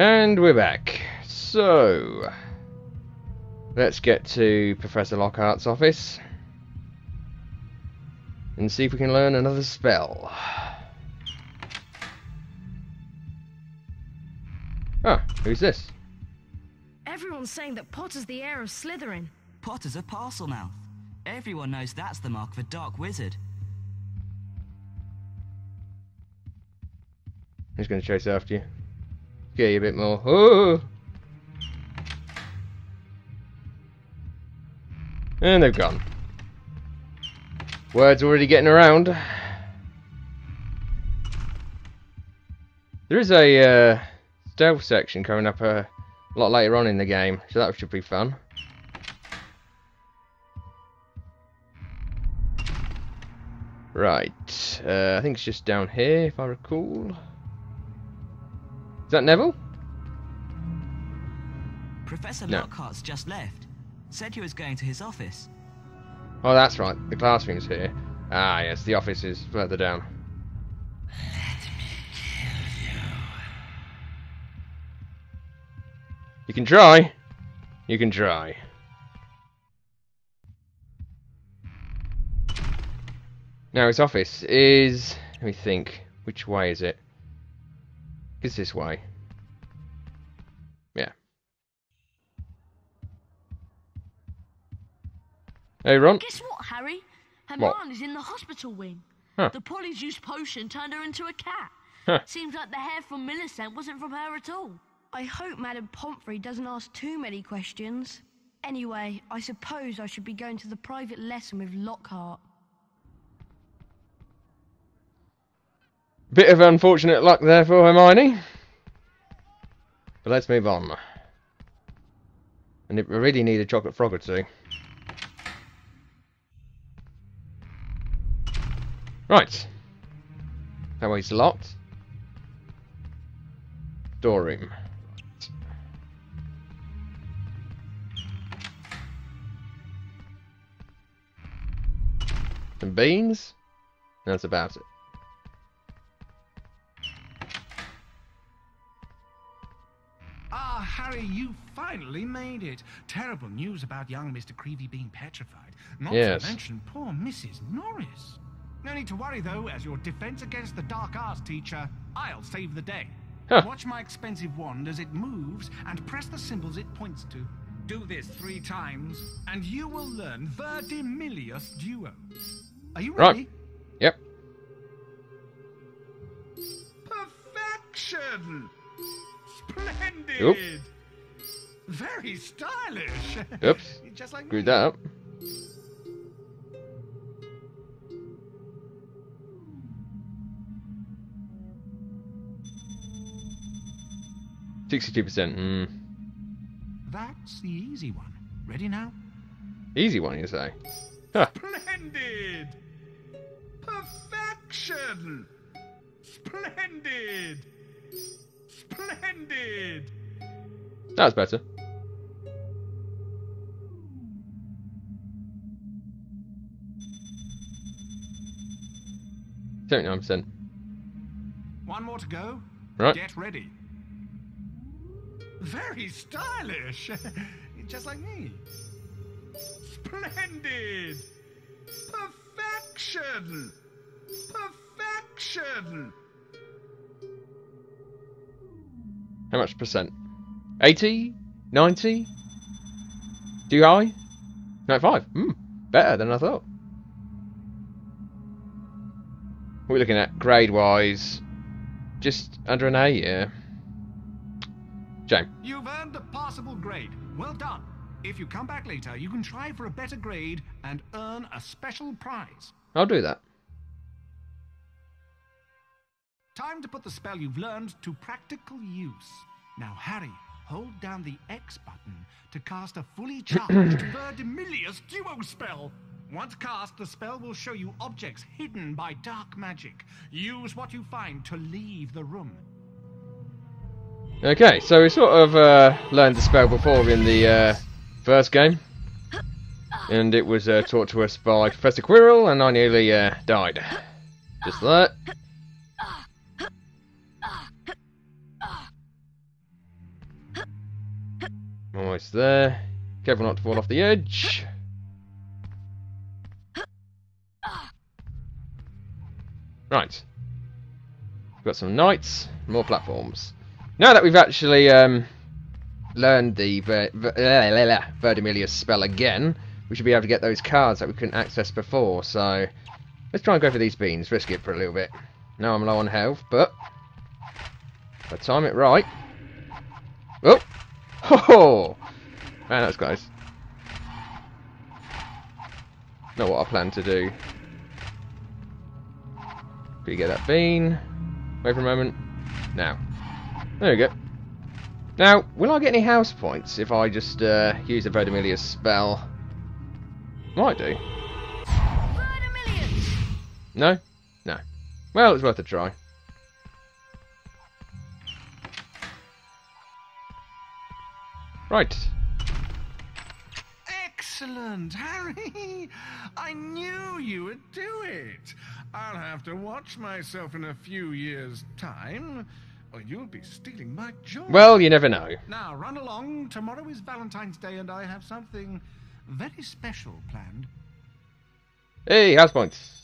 And we're back. So, let's get to Professor Lockhart's office and see if we can learn another spell. Ah, who's this? Everyone's saying that Potter's the heir of Slytherin. Potter's a parcel mouth. Everyone knows that's the mark of a dark wizard. Who's going to chase after you? Get you a bit more. Oh! And they've gone. Word's already getting around. There is a stealth section coming up a lot later on in the game, so that should be fun. Right, I think it's just down here, if I recall. Is that Neville? Professor No. Lockhart's just left. Said he was going to his office. Oh, that's right. The classroom's here. Ah, yes, the office is further down. You can try. You can try. Now, his office is... Let me think. Which way is it? It's this way. Yeah. Hey, Ron. Guess what, Harry? What? Hermione's in the hospital wing. Huh. The polyjuice potion turned her into a cat. Huh. Seems like the hair from Millicent wasn't from her at all. I hope Madame Pomfrey doesn't ask too many questions. Anyway, I suppose I should be going to the private lesson with Lockhart. Bit of unfortunate luck there for Hermione. But let's move on. And I really need a chocolate frog or two. Right. That way's locked. Storeroom. Some beans. That's about it. Ah, Harry, you finally made it. Terrible news about young Mr. Creevy being petrified. Not Yes. to mention poor Mrs. Norris. No need to worry, though. As your defense against the dark arts teacher, I'll save the day. Huh. Watch my expensive wand as it moves and press the symbols it points to. Do this 3 times, and you will learn Verdimillious Duo. Are you ready? Right. Yep. Perfection! Splendid! Oop. Very stylish. Oops. Just like Screwed me. that up. %. That's the easy one. Ready now? Easy one, you say? Huh. Splendid! Perfection! Splendid! Splendid! That was better. %. One more to go. Right. Get ready. Very stylish. Just like me. Splendid! Perfection! Perfection! How much %? 80? 90? Too high? 95. Better than I thought. What are we looking at grade-wise? Just under an A, yeah. Shame. You've earned a passable grade. Well done. If you come back later, you can try for a better grade and earn a special prize. I'll do that. Time to put the spell you've learned to practical use. Now, Harry, hold down the X button to cast a fully charged Verdimillious Duo spell. Once cast, the spell will show you objects hidden by dark magic. Use what you find to leave the room. Okay, so we sort of learned the spell before in the first game. And it was taught to us by Professor Quirrell, and I nearly died. Just that. Almost there. Careful not to fall off the edge. Right. We've got some knights, more platforms. Now that we've actually learned the Verdimillious spell again, we should be able to get those cards that we couldn't access before. So let's try and go for these beans, risk it for a little bit. Now I'm low on health, but if I time it right. Oh! Ho ho! Man, that's close. Not what I planned to do. Can you get that bean? Wait for a moment. Now. There we go. Now, will I get any house points if I just use the Verdimillious spell? Might do. Verdimillious! No? No. Well, it's worth a try. Right. Excellent, Harry! I knew you would do it. I'll have to watch myself in a few years' time, or you'll be stealing my job. Well, you never know. Now, run along. Tomorrow is Valentine's Day, and I have something very special planned. Hey, house points.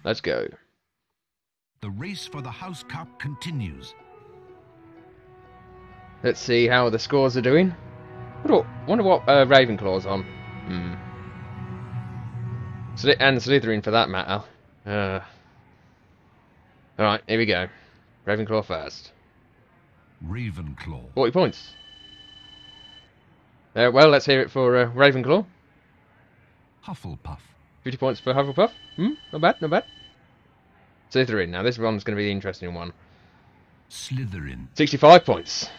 Let's go. The race for the House Cup continues. Let's see how the scores are doing. Wonder what Ravenclaw's on. And Slytherin for that matter. Alright, here we go. Ravenclaw first. Ravenclaw. 40 points. Well, let's hear it for Ravenclaw. Hufflepuff. 50 points for Hufflepuff. Not bad, not bad. Slytherin. Now this one's going to be the interesting one. Slytherin. 65 points.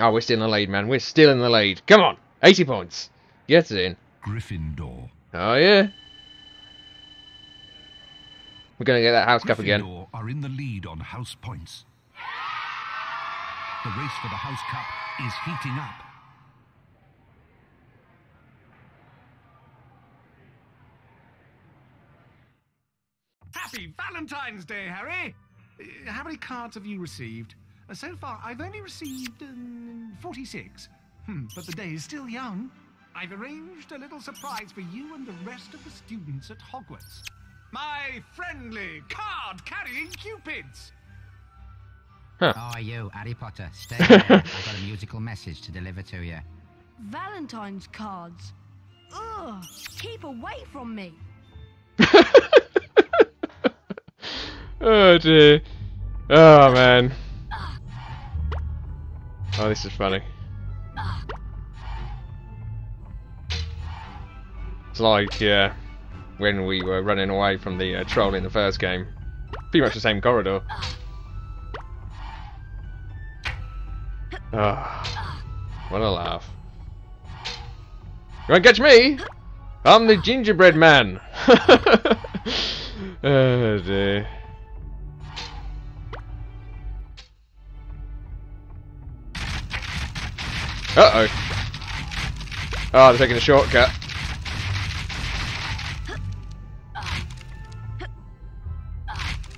Oh, we're still in the lead, man. We're still in the lead. Come on. 80 points. Get it in. Gryffindor. Oh, yeah. We're going to get that house cup again. Gryffindor are in the lead on house points. The race for the House Cup is heating up. Happy Valentine's Day, Harry! How many cards have you received? So far, I've only received 46. But the day is still young. I've arranged a little surprise for you and the rest of the students at Hogwarts. My friendly card-carrying cupids! Oh, you, Harry Potter. Stay there. I've got a musical message to deliver to you. Valentine's cards. Ugh! Keep away from me. Oh, dear. Oh, man. Oh, this is funny. It's like, when we were running away from the troll in the first game. Pretty much the same corridor. Oh, what a laugh. You won't catch me! I'm the gingerbread man! Oh, dear. Uh-oh. Oh, they're taking a shortcut.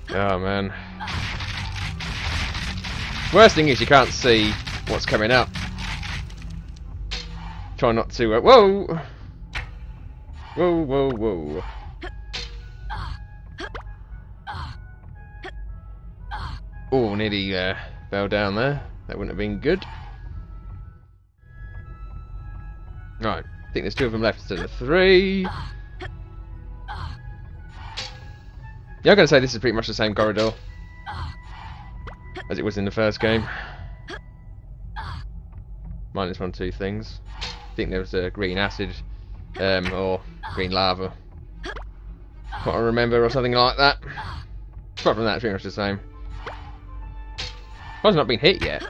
Oh, man. Worst thing is you can't see what's coming up. Try not to... whoa! Whoa, whoa, whoa. Oh, nearly fell down there. That wouldn't have been good. Right, I think there's 2 of them left instead of 3. Yeah, I'm going to say this is pretty much the same corridor as it was in the first game. Minus 1 or 2 things. I think there was green acid or green lava. Can't remember, or something like that. Apart from that, it's pretty much the same. I've not been hit yet.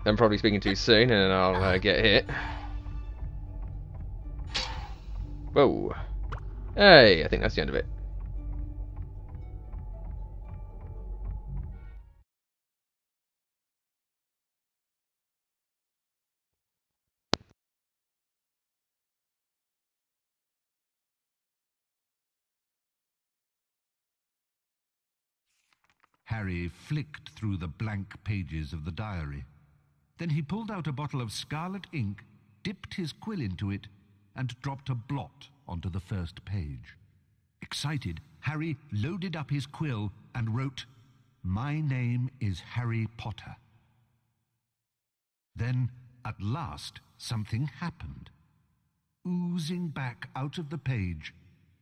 I'm probably speaking too soon, and then I'll get hit. Whoa. Hey, I think that's the end of it. Harry flicked through the blank pages of the diary. Then he pulled out a bottle of scarlet ink, dipped his quill into it, and dropped a blot onto the first page. Excited, Harry loaded up his quill and wrote, "My name is Harry Potter." Then, at last, something happened. Oozing back out of the page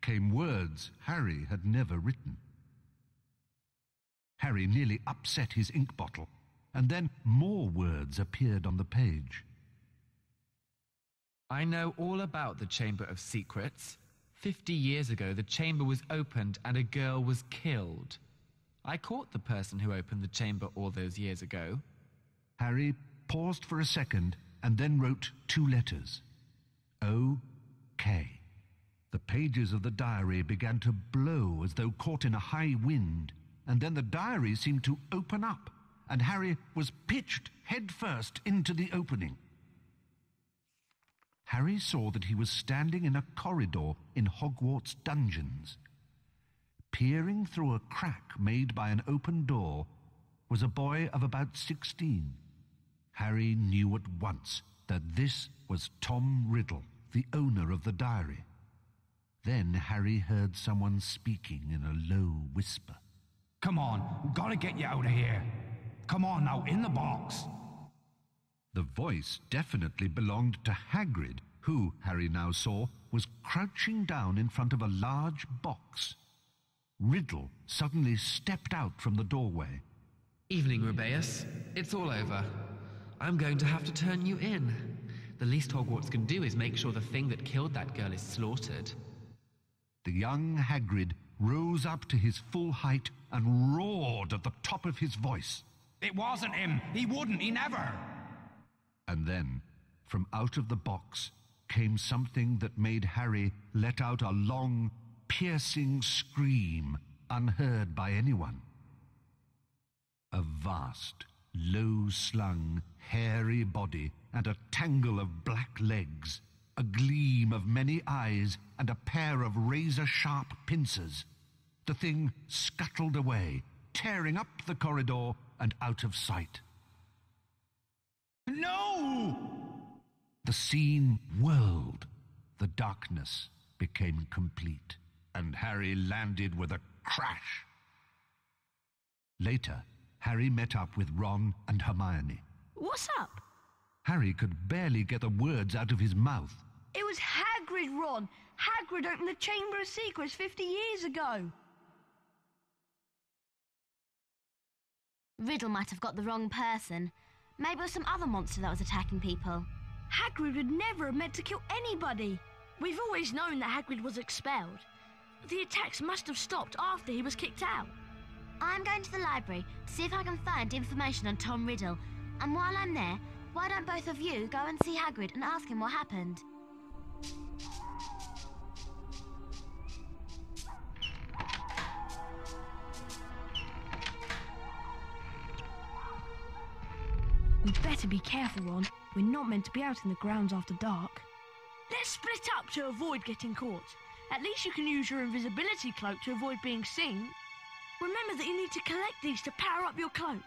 came words Harry had never written. Harry nearly upset his ink bottle, and then more words appeared on the page. I know all about the Chamber of Secrets. 50 years ago, the chamber was opened and a girl was killed. I caught the person who opened the chamber all those years ago. Harry paused for a second and then wrote 2 letters. O.K. The pages of the diary began to blow as though caught in a high wind, and then the diary seemed to open up, and Harry was pitched headfirst into the opening. Harry saw that he was standing in a corridor in Hogwarts dungeons. Peering through a crack made by an open door was a boy of about 16. Harry knew at once that this was Tom Riddle, the owner of the diary. Then Harry heard someone speaking in a low whisper. Come on, gotta get you out of here. Come on now, in the box. The voice definitely belonged to Hagrid, who, Harry now saw, was crouching down in front of a large box. Riddle suddenly stepped out from the doorway. Evening, Rubeus. It's all over. I'm going to have to turn you in. The least Hogwarts can do is make sure the thing that killed that girl is slaughtered. The young Hagrid rose up to his full height and roared at the top of his voice. It wasn't him. He wouldn't. He never. And then, from out of the box, came something that made Harry let out a long, piercing scream unheard by anyone. A vast, low-slung, hairy body and a tangle of black legs, a gleam of many eyes and a pair of razor-sharp pincers. The thing scuttled away, tearing up the corridor and out of sight. No! The scene whirled. The darkness became complete, and Harry landed with a crash. Later, Harry met up with Ron and Hermione. What's up? Harry could barely get the words out of his mouth. It was Hagrid, Ron. Hagrid opened the Chamber of Secrets 50 years ago. Riddle might have got the wrong person. Maybe it was some other monster that was attacking people. Hagrid would never have meant to kill anybody. We've always known that Hagrid was expelled. The attacks must have stopped after he was kicked out. I'm going to the library to see if I can find information on Tom Riddle. And while I'm there, why don't both of you go and see Hagrid and ask him what happened? We'd better be careful, Ron. We're not meant to be out in the grounds after dark. Let's split up to avoid getting caught. At least you can use your invisibility cloak to avoid being seen. Remember that you need to collect these to power up your cloak.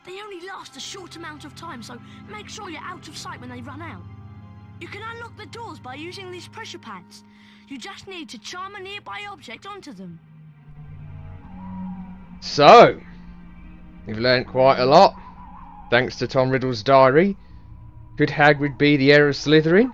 They only last a short amount of time, so make sure you're out of sight when they run out. You can unlock the doors by using these pressure pads. You just need to charm a nearby object onto them. So, we've learnt quite a lot, thanks to Tom Riddle's diary. Could Hagrid be the heir of Slytherin?